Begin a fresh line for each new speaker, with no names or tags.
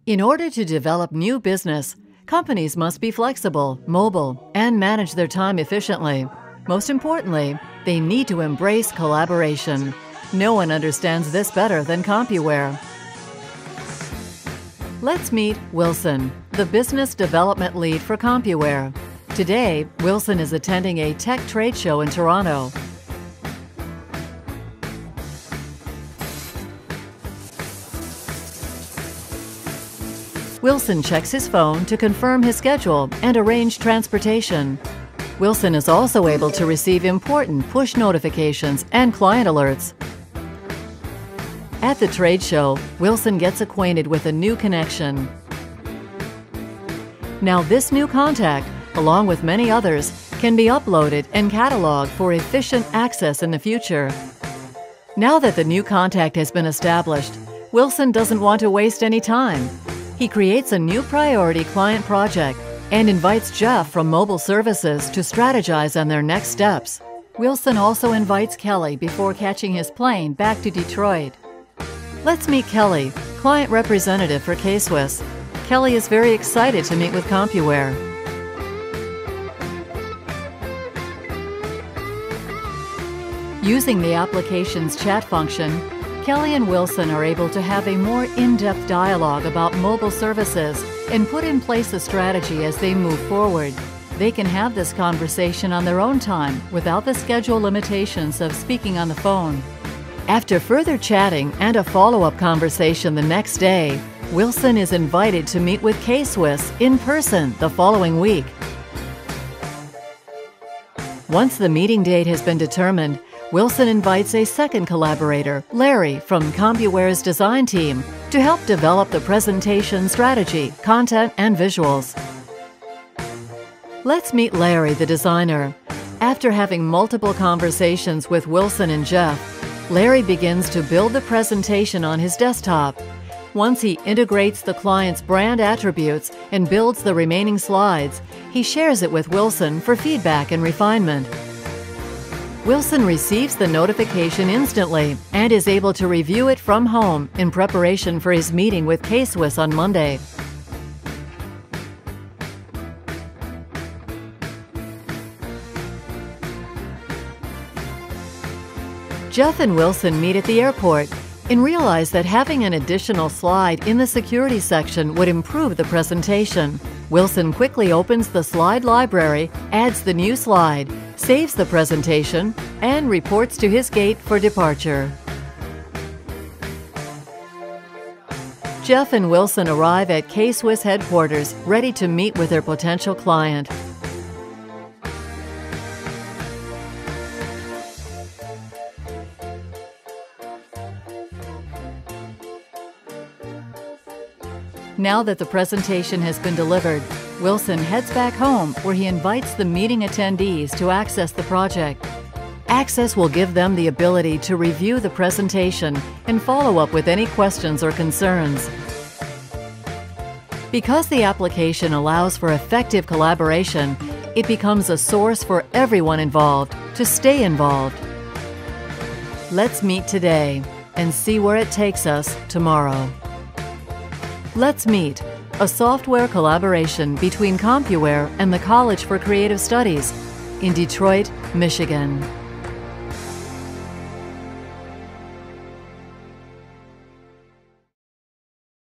In order to develop new business, companies must be flexible, mobile, and manage their time efficiently. Most importantly, they need to embrace collaboration. No one understands this better than CompuWare. Let's meet Wilson, the business development lead for CompuWare. Today, Wilson is attending a tech trade show in Toronto. Wilson checks his phone to confirm his schedule and arrange transportation. Wilson is also able to receive important push notifications and client alerts. At the trade show, Wilson gets acquainted with a new connection. Now this new contact, along with many others, can be uploaded and cataloged for efficient access in the future. Now that the new contact has been established, Wilson doesn't want to waste any time. He creates a new priority client project and invites Jeff from Mobile Services to strategize on their next steps. Wilson also invites Kelly before catching his plane back to Detroit. Let's meet Kelly, client representative for K-Swiss. Kelly is very excited to meet with CompuWare. Using the application's chat function, Kelly and Wilson are able to have a more in-depth dialogue about mobile services and put in place a strategy as they move forward. They can have this conversation on their own time without the schedule limitations of speaking on the phone. After further chatting and a follow-up conversation the next day, Wilson is invited to meet with K-Swiss in person the following week. Once the meeting date has been determined, Wilson invites a second collaborator, Larry, from CompuWare's design team, to help develop the presentation strategy, content, and visuals. Let's meet Larry, the designer. After having multiple conversations with Wilson and Jeff, Larry begins to build the presentation on his desktop. Once he integrates the client's brand attributes and builds the remaining slides, he shares it with Wilson for feedback and refinement. Wilson receives the notification instantly and is able to review it from home in preparation for his meeting with K-Swiss on Monday. Jeff and Wilson meet at the airport and realize that having an additional slide in the security section would improve the presentation. Wilson quickly opens the slide library, adds the new slide, saves the presentation, and reports to his gate for departure. Jeff and Wilson arrive at K-Swiss headquarters, ready to meet with their potential client. Now that the presentation has been delivered, Wilson heads back home where he invites the meeting attendees to access the project. Access will give them the ability to review the presentation and follow up with any questions or concerns. Because the application allows for effective collaboration, it becomes a source for everyone involved to stay involved. Let's meet today and see where it takes us tomorrow. Let's Meet, a software collaboration between CompuWare and the College for Creative Studies in Detroit, Michigan.